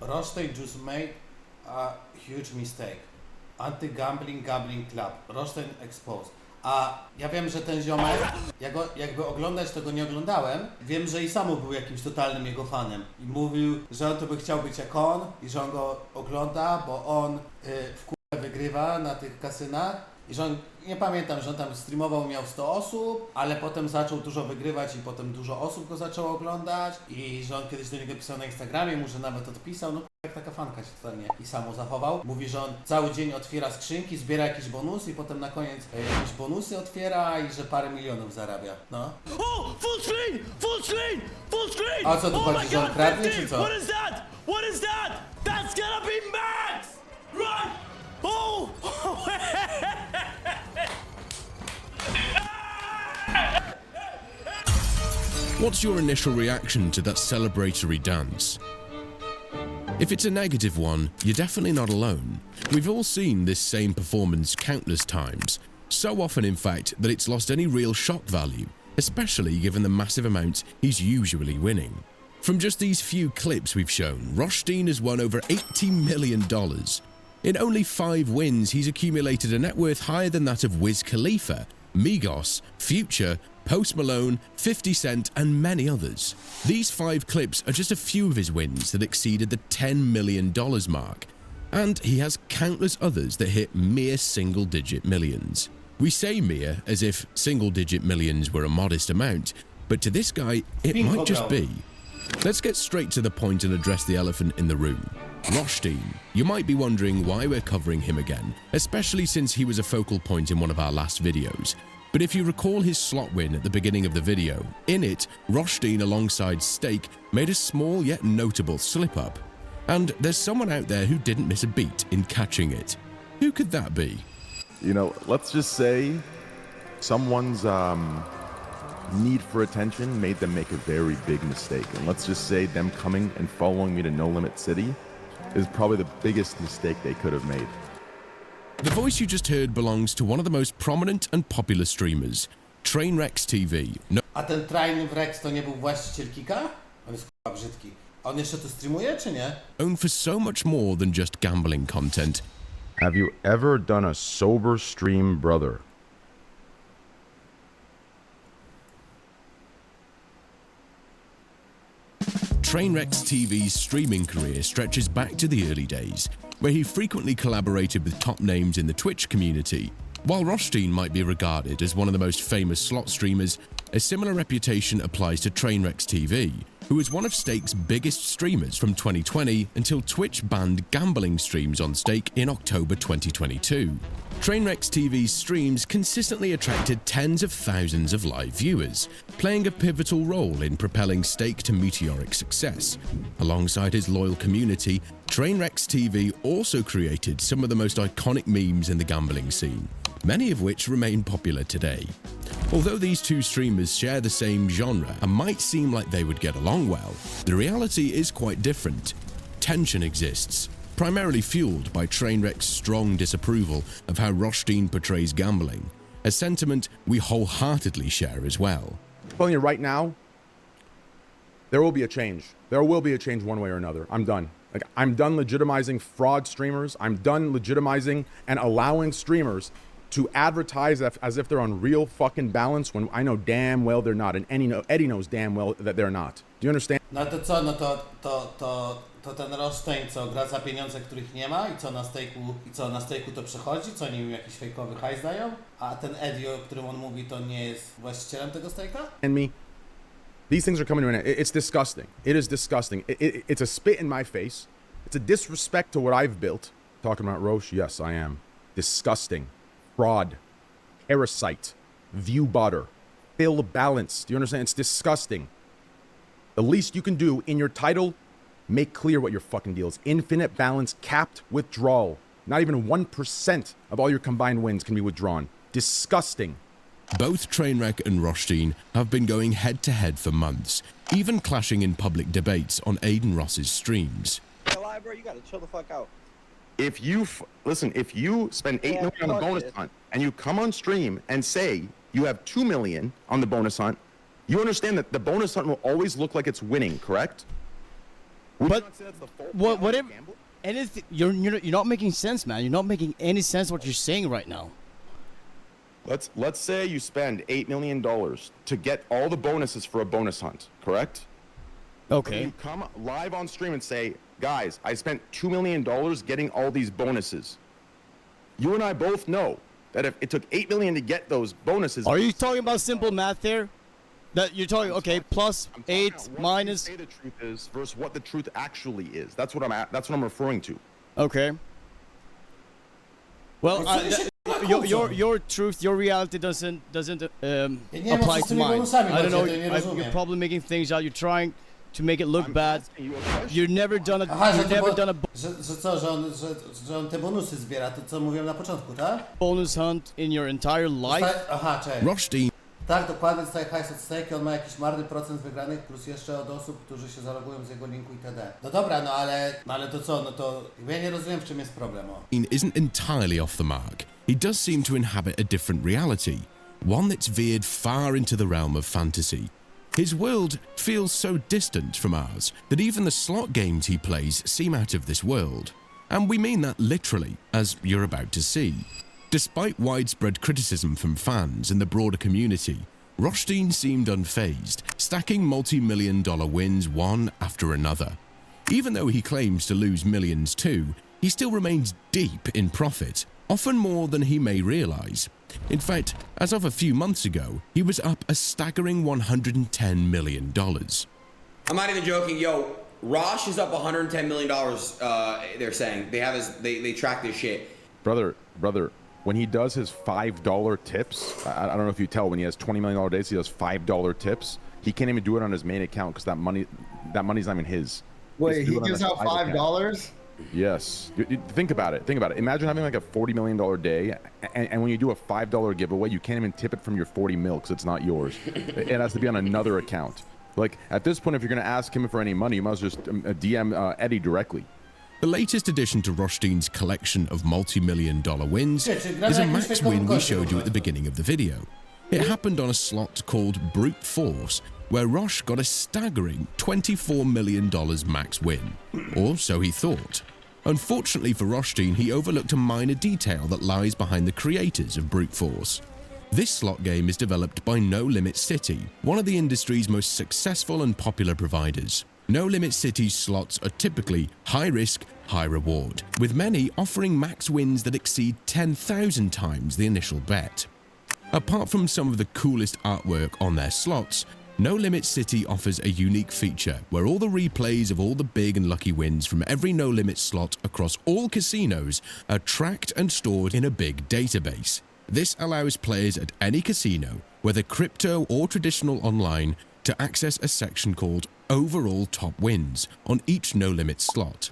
Roshhtein just made a huge mistake. Anti-gambling club. Roshhtein exposed. A ja wiem, że ten ziomek, ja go jakby oglądać to go nie oglądałem, wiem, że i sam był jakimś totalnym jego fanem. I mówił, że on to by chciał być jak on i że on go ogląda, bo on w kurę wygrywa na tych kasynach. I że on, nie pamiętam, że on tam streamował, miał 100 osób, ale potem zaczął dużo wygrywać i potem dużo osób go zaczęło oglądać i że on kiedyś do niego pisał na Instagramie, mu że nawet odpisał, no jak taka fanka się totalnie i samo zachował. Mówi, że on cały dzień otwiera skrzynki, zbiera jakieś bonusy i potem na koniec jakieś bonusy otwiera i że parę milionów zarabia, no. Oh, full screen! Full screen! Full screen! A o co tu chodzi, że on kradnie, czy co? What is that? What is that? That's gonna be max! Run! Oh! What's your initial reaction to that celebratory dance? If it's a negative one, you're definitely not alone. We've all seen this same performance countless times, so often in fact that it's lost any real shock value, especially given the massive amounts he's usually winning. From just these few clips we've shown, ROSHTEIN has won over $80 million. In only 5 wins, he's accumulated a net worth higher than that of Wiz Khalifa, Migos, Future, Post Malone, 50 Cent, and many others. These 5 clips are just a few of his wins that exceeded the $10 million mark, and he has countless others that hit mere single-digit millions. We say mere as if single-digit millions were a modest amount, but to this guy, it might just be. Let's get straight to the point and address the elephant in the room. ROSHTEIN. You might be wondering why we're covering him again, especially since he was a focal point in one of our last videos. But if you recall his slot win at the beginning of the video, in it, ROSHTEIN alongside Stake made a small yet notable slip-up. And there's someone out there who didn't miss a beat in catching it. Who could that be? You know, let's just say someone's need for attention made them make a very big mistake. And let's just say them coming and following me to No Limit City is probably the biggest mistake they could have made. The voice you just heard belongs to one of the most prominent and popular streamers, Trainwreckstv. A ten Trainwreckstv to nie był właściciel Kika? On jest k***a brzydki. On jeszcze to streamuje, czy nie? Known for so much more than just gambling content. Have you ever done a sober stream, brother? TrainwreckstV's streaming career stretches back to the early days, where he frequently collaborated with top names in the Twitch community. While ROSHTEIN might be regarded as one of the most famous slot streamers, a similar reputation applies to Trainwreckstv, who was one of Stake's biggest streamers from 2020 until Twitch banned gambling streams on Stake in October 2022. Trainwreckstv's streams consistently attracted tens of thousands of live viewers, playing a pivotal role in propelling Stake to meteoric success. Alongside his loyal community, Trainwreckstv also created some of the most iconic memes in the gambling scene, many of which remain popular today. Although these two streamers share the same genre and might seem like they would get along well, the reality is quite different. Tension exists, primarily fueled by Trainwreck's strong disapproval of how ROSHTEIN portrays gambling, a sentiment we wholeheartedly share as well. I'm telling you right now, there will be a change. There will be a change one way or another. I'm done. Like, I'm done legitimizing fraud streamers. I'm done legitimizing and allowing streamers to advertise as if they're on real fucking balance when I know damn well they're not, and Eddie knows damn well that they're not. Do you understand? No to co, no to ten Roshhtein, co gra za pieniądze, których nie ma i co na stake'u to przechodzi, co oni im jakiś fejkowy hajs dają, a ten Eddie, o którym on mówi, to nie jest właścicielem tego stake'a? And me, these things are coming to an end. It's disgusting. It is disgusting. It's a spit in my face. It's a disrespect to what I've built. Talking about Roche, yes, I am. Disgusting. Fraud, parasite, view butter, fill balance. Do you understand? It's disgusting. The least you can do in your title, make clear what your fucking deal is. Infinite balance, capped withdrawal. Not even 1% of all your combined wins can be withdrawn. Disgusting. Both Trainwreck and ROSHTEIN have been going head-to-head for months, even clashing in public debates on Aiden Ross's streams. Lie, bro, you gotta chill the fuck out. If you if you spend $8 million on the bonus hunt and you come on stream and say you have $2 million on the bonus hunt, you understand that the bonus hunt will always look like it's winning, correct? Would But you not say that's the full what payout of if gambling? anything? You're not making sense, man. You're not making any sense what you're saying right now. Let's say you spend $8 million to get all the bonuses for a bonus hunt, correct? Okay. You come live on stream and say, guys, I spent $2 million getting all these bonuses. You and I both know that if it took $8 million to get those bonuses, Are you talking about simple math there? That you're talking, okay, plus I'm talking 8 about what minus. you say the truth is versus what the truth actually is. That's what I'm referring to. Okay. Well, your truth, your reality doesn't wiem, apply co z to tymi mine. bonusami I don't know. chodzi, ja to nie rozumiem. You're probably making things out. You're trying to make it look bad. asking you a question. You've never done a. Aha, You've never done a że co, że on te bonusy zbiera, to co mówiłem na początku, tak? bonus hunt in your entire life. Aha, cześć. ROSHTEIN Tak, dokładnie, dostaje hajs od stake, on ma jakiś marny procent wygranych, plus jeszcze od osób, którzy się zalogują z jego linku itd. No dobra, no ale to co, no to ja nie rozumiem, w czym jest problem, o. isn't entirely off the mark. He does seem to inhabit a different reality, one that's veered far into the realm of fantasy. His world feels so distant from ours that even the slot games he plays seem out of this world. And we mean that literally, as you're about to see. Despite widespread criticism from fans and the broader community, Roshhtein seemed unfazed, stacking multi-million-dollar wins one after another. Even though he claims to lose millions too, he still remains deep in profit, often more than he may realize. In fact, as of a few months ago, he was up a staggering $110 million. I'm not even joking, yo. Rosh is up $110 million. They're saying they track this shit. Brother, when he does his $5 tips, I don't know if you tell, when he has $20 million days, he does $5 tips. He can't even do it on his main account because that money's not even his. Wait, he He's doing it on gives his out side account. $5? Yes. Think about it. Imagine having like a $40 million day, and when you do a $5 giveaway, you can't even tip it from your 40 mil because it's not yours. It has to be on another account. Like, at this point, if you're going to ask him for any money, you must just DM Eddie directly. The latest addition to Roshtein's collection of multi-million-dollar wins is a max win we showed you at the beginning of the video. It happened on a slot called Brute Force, where Rosh got a staggering $24 million max win, or so he thought. Unfortunately for Roshhtein, he overlooked a minor detail that lies behind the creators of Brute Force. This slot game is developed by No Limit City, one of the industry's most successful and popular providers. No Limit City's slots are typically high risk, high reward, with many offering max wins that exceed 10,000 times the initial bet. Apart from some of the coolest artwork on their slots, No Limit City offers a unique feature where all the replays of all the big and lucky wins from every No Limit slot across all casinos are tracked and stored in a big database. This allows players at any casino, whether crypto or traditional online, to access a section called Overall Top Wins on each No Limit slot.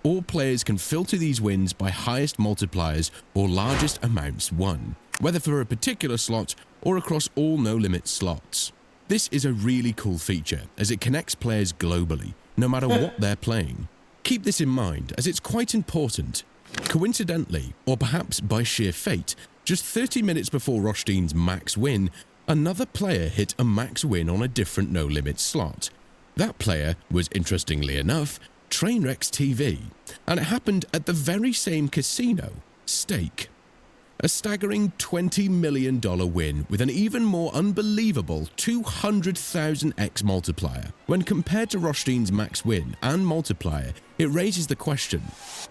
All players can filter these wins by highest multipliers or largest amounts won, whether for a particular slot or across all No Limit slots. This is a really cool feature as it connects players globally, no matter what they're playing. Keep this in mind as it's quite important. Coincidentally, or perhaps by sheer fate, just 30 minutes before Roshtein's max win, another player hit a max win on a different No Limit slot. That player was, interestingly enough, Trainwreckstv, and it happened at the very same casino, Stake. A staggering $20 million win with an even more unbelievable 200,000x multiplier. When compared to Roshtein's max win and multiplier, it raises the question,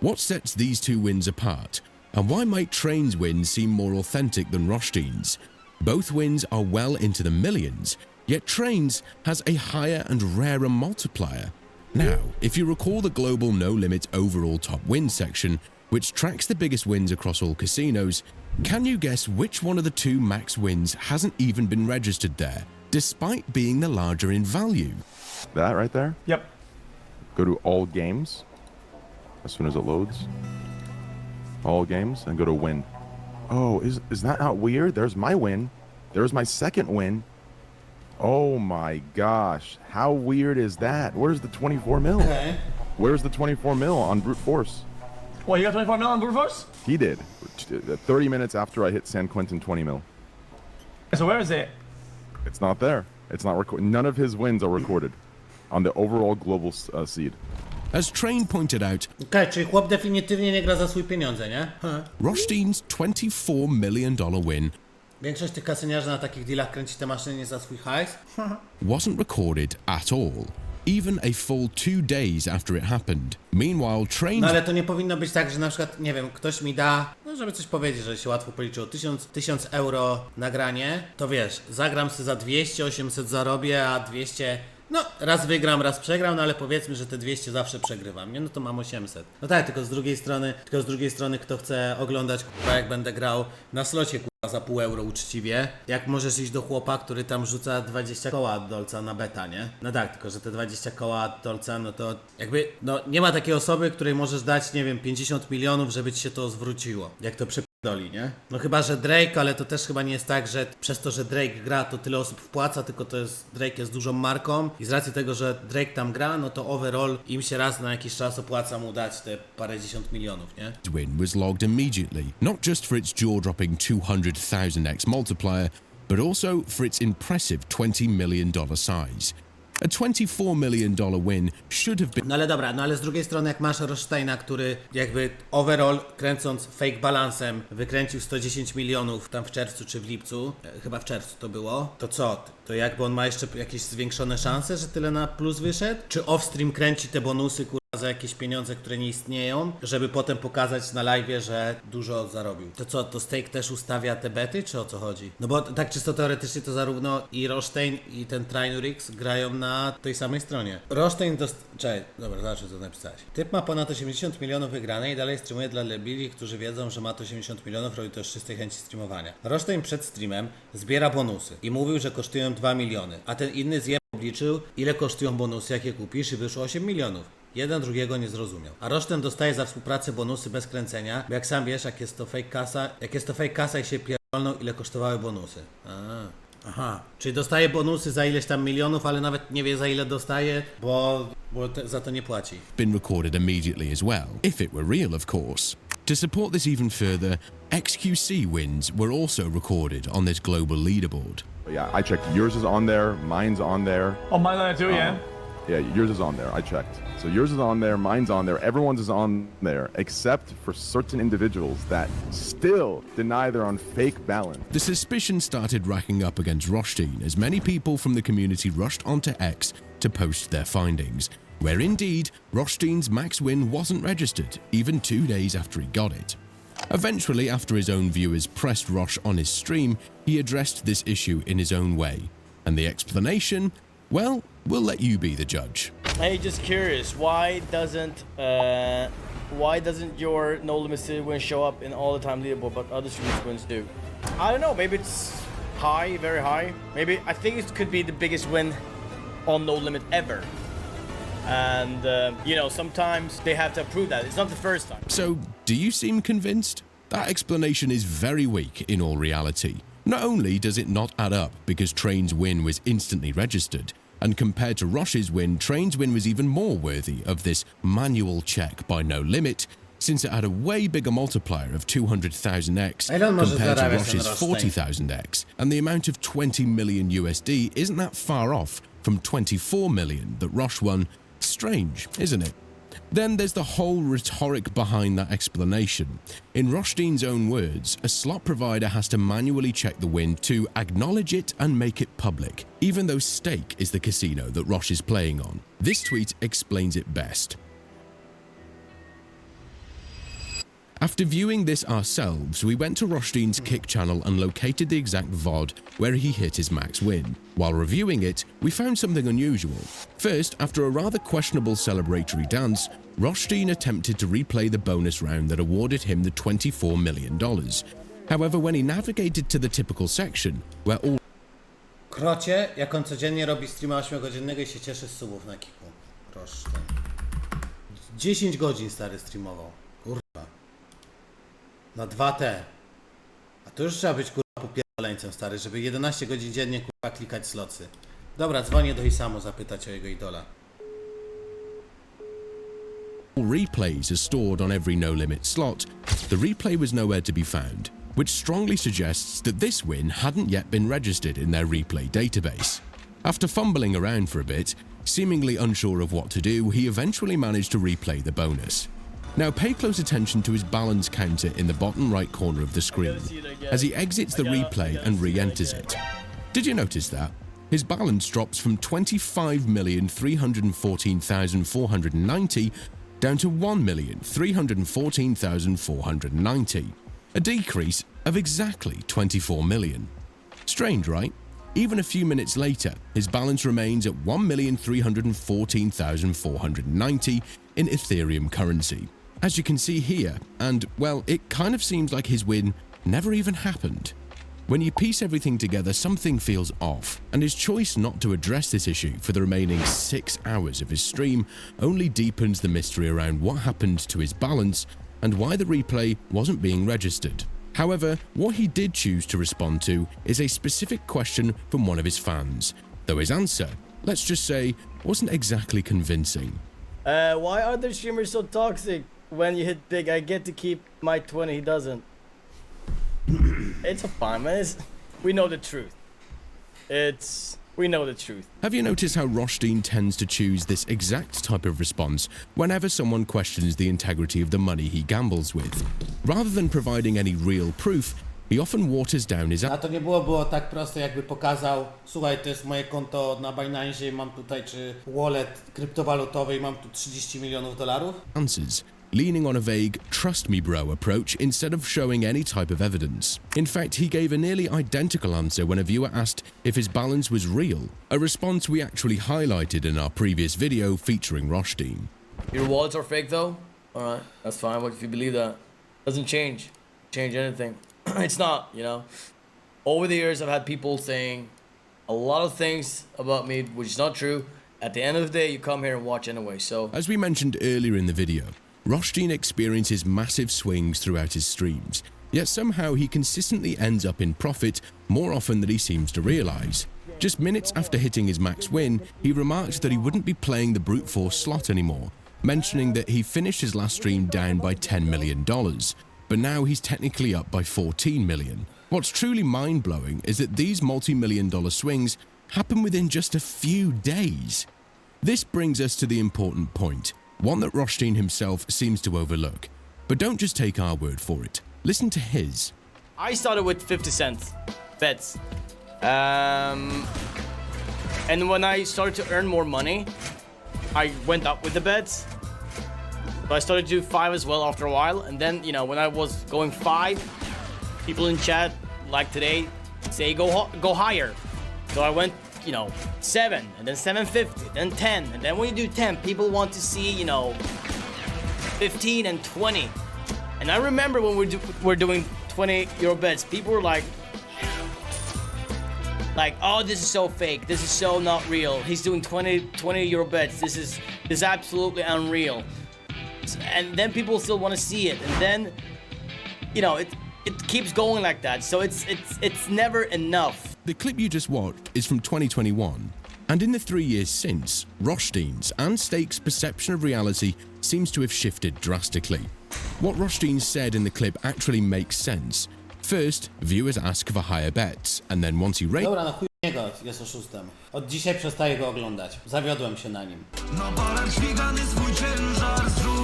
what sets these two wins apart? And why might Train's win seem more authentic than Roshtein's? Both wins are well into the millions, yet Train's has a higher and rarer multiplier. Now, if you recall the global No Limit overall top win section, which tracks the biggest wins across all casinos, can you guess which one of the two max wins hasn't even been registered there, despite being the larger in value? That right there? Yep. Go to all games as soon as it loads. All games and go to win. Oh, is that not weird? There's my win. There's my second win. Oh my gosh. How weird is that? Where's the 24 mil? Okay. Where's the 24 mil on Brute Force? What, you got 24 mil on Brute Force? He did. 30 minutes after I hit San Quentin 20 mil. So where is it? It's not there. It's not recorded. None of his wins are recorded on the overall global seed. As Train pointed out, Okej, czyli chłop definitywnie nie gra za swoje pieniądze, nie? ROSHTEIN's $24 million win Większość tych kasyniarzy na takich dealach kręci te maszyny nie za swój hajs. wasn't recorded at all, even a full 2 days after it happened. Meanwhile, Train No ale to nie powinno być tak, że na przykład, nie wiem, ktoś mi da, no żeby coś powiedzieć, że się łatwo policzyło, 1000 euro nagranie, to wiesz, zagram sobie za 200, 800 zarobię, a 200... No, raz wygram, raz przegram, no ale powiedzmy, że te 200 zawsze przegrywam, nie? No to mam 800. No tak, tylko z drugiej strony, kto chce oglądać, kurwa, jak będę grał na slocie, kurwa, za pół euro uczciwie, jak możesz iść do chłopa, który tam rzuca 20 koła od dolca na beta, nie? No tak, tylko że te 20 koła od dolca, no to jakby, no nie ma takiej osoby, której możesz dać, nie wiem, 50 milionów, żeby ci się to zwróciło, jak to doli, nie? No chyba, że Drake, ale to też chyba nie jest tak, że przez to, że Drake gra, to tyle osób wpłaca, tylko to jest, Drake jest dużą marką i z racji tego, że Drake tam gra, no to overall im się raz na jakiś czas opłaca mu dać te parędziesiąt milionów, nie? win was logged immediately, not just for its jaw-dropping 200,000x multiplier, but also for its impressive $20 million size. A $24 million win should have been... No ale dobra, no ale z drugiej strony jak masz Roshteina, który jakby overall kręcąc fake balansem wykręcił 110 milionów tam w czerwcu czy w lipcu, chyba w czerwcu to było, to co? To jakby on ma jeszcze jakieś zwiększone szanse, że tyle na plus wyszedł? Czy off-stream kręci te bonusy, za jakieś pieniądze, które nie istnieją, żeby potem pokazać na live'ie, że dużo zarobił. To co, to Stake też ustawia te bety, czy o co chodzi? No bo tak czysto teoretycznie to zarówno i ROSHTEIN i ten Trainwreckstv grają na tej samej stronie. ROSHTEIN Czekaj, dobra, zacznę co napisałeś. Typ ma ponad 80 milionów wygranej i dalej streamuje dla debili, którzy wiedzą, że ma to 80 milionów, robi to z czystej chęci streamowania. ROSHTEIN przed streamem zbiera bonusy i mówił, że kosztują 2 miliony, a ten inny zjeb obliczył, ile kosztują bonusy, jakie kupisz i wyszło 8 milionów. Jeden drugiego nie zrozumiał. A ROSHTEIN dostaje za współpracę bonusy bez kręcenia, bo jak sam wiesz, jak jest to fake kasa i się pierdolną, ile kosztowały bonusy. Aha, czyli dostaje bonusy za ileś tam milionów, ale nawet nie wie za ile dostaje, bo za to nie płaci. Been recorded immediately as well, if it were real of course. To support this even further, XQC wins were also recorded on this global leaderboard. But yeah, I checked. Yours is on there. Mine's on there. Oh, mine on it too, yeah. Yeah, yours is on there. I checked. So yours is on there, mine's on there, everyone's is on there, except for certain individuals that still deny they're on fake balance. The suspicion started racking up against ROSHTEIN as many people from the community rushed onto X to post their findings, where indeed ROSHTEIN's max win wasn't registered, even 2 days after he got it. Eventually, after his own viewers pressed Rosh on his stream, he addressed this issue in his own way. And the explanation? Well, we'll let you be the judge. Hey, just curious, why doesn't your No Limit City win show up in all the time leaderboard, but other streamers wins do? I don't know. Maybe it's high, very high. Maybe I think it could be the biggest win on No Limit ever. And you know, sometimes they have to approve that. It's not the first time. So, do you seem convinced? That explanation is very weak in all reality. Not only does it not add up because Train's win was instantly registered, and compared to Rosh's win, Train's win was even more worthy of this manual check by No Limit, since it had a way bigger multiplier of 200,000x compared to Rosh's 40,000x, and the amount of 20 million USD isn't that far off from 24 million that Rosh won. Strange, isn't it? Then there's the whole rhetoric behind that explanation. In ROSHTEIN's own words, a slot provider has to manually check the win to acknowledge it and make it public, even though Stake is the casino that Rosh is playing on. This tweet explains it best. After viewing this ourselves, we went to ROSHTEIN's Kick channel and located the exact VOD where he hit his max win. While reviewing it, we found something unusual. First, after a rather questionable celebratory dance, ROSHTEIN attempted to replay the bonus round that awarded him the $24 million. However, when he navigated to the typical section, where all... Krocie, jak on codziennie robi streama 8-godzinnego i się cieszy z subów na Kiku. Proszę. 10 godzin stary streamował. Kurwa. Na 2T. A to już trzeba być kurwa popierdoleńcem stary, żeby 11 godzin dziennie kurwa klikać slotsy. Dobra, dzwonię do Isamu zapytać o jego idola. replays are stored on every No Limit slot, the replay was nowhere to be found, which strongly suggests that this win hadn't yet been registered in their replay database. After fumbling around for a bit, seemingly unsure of what to do, he eventually managed to replay the bonus. Now pay close attention to his balance counter in the bottom right corner of the screen as he exits the replay and re-enters it. Did you notice that? His balance drops from 25,314,490 down to 1,314,490, a decrease of exactly 24 million. Strange, right? Even a few minutes later, his balance remains at 1,314,490 in Ethereum currency, as you can see here, and, well, it kind of seems like his win never even happened. When you piece everything together, something feels off, and his choice not to address this issue for the remaining 6 hours of his stream only deepens the mystery around what happened to his balance and why the replay wasn't being registered. However, what he did choose to respond to is a specific question from one of his fans, though his answer, let's just say, wasn't exactly convincing. Why are the streamers so toxic? When you hit big, I get to keep my 20, he doesn't. It's fine, man. We know the truth. We know the truth. Have you noticed how ROSHTEIN tends to choose this exact type of response whenever someone questions the integrity of the money he gambles with? Rather than providing any real proof, he often waters down his A to nie było tak proste, jakby pokazał, słuchaj, to jest moje konto na Binance, mam tutaj, czy wallet kryptowalutowy i mam tu 30 milionów dolarów. answers, leaning on a vague "trust me bro" approach instead of showing any type of evidence. In fact, he gave a nearly identical answer when a viewer asked if his balance was real, a response we actually highlighted in our previous video featuring ROSHTEIN. Your wallets are fake though? Alright, that's fine. What if you believe that? Doesn't change anything. It's not, you know. Over the years I've had people saying a lot of things about me which is not true. At the end of the day, you come here and watch anyway, so. As we mentioned earlier in the video, ROSHTEIN experiences massive swings throughout his streams, yet somehow he consistently ends up in profit more often than he seems to realize. Just minutes after hitting his max win, he remarked that he wouldn't be playing the brute force slot anymore, mentioning that he finished his last stream down by $10 million, but now he's technically up by 14 million. What's truly mind-blowing is that these multi-million-dollar swings happen within just a few days. This brings us to the important point, one that ROSHTEIN himself seems to overlook. But don't just take our word for it. Listen to his. I started with 50 cents bets. And when I started to earn more money, I went up with the bets. So I started to do 5 as well after a while. And then, you know, when I was going 5, people in chat, like today, say go higher. So I went, you know, 7, and then 750, then 10. And then when you do 10, people want to see, you know, 15 and 20. And I remember when we're doing 20 euro bets, people were like, oh, this is so fake. This is so not real. He's doing 20 euro bets. This is absolutely unreal. And then people still want to see it. And then, you know, it keeps going like that. So it's never enough. The clip you just watched is from 2021, and in the 3 years since, ROSHTEIN's and Stake's perception of reality seems to have shifted drastically. What ROSHTEIN said in the clip actually makes sense. First, viewers ask for higher bets, and then once he rates... Dobra, no chuj niego, jest oszustem. Od dzisiaj przestaję go oglądać. Zawiodłem się na nim. No barem dźwigany swój ciężar zrzuć.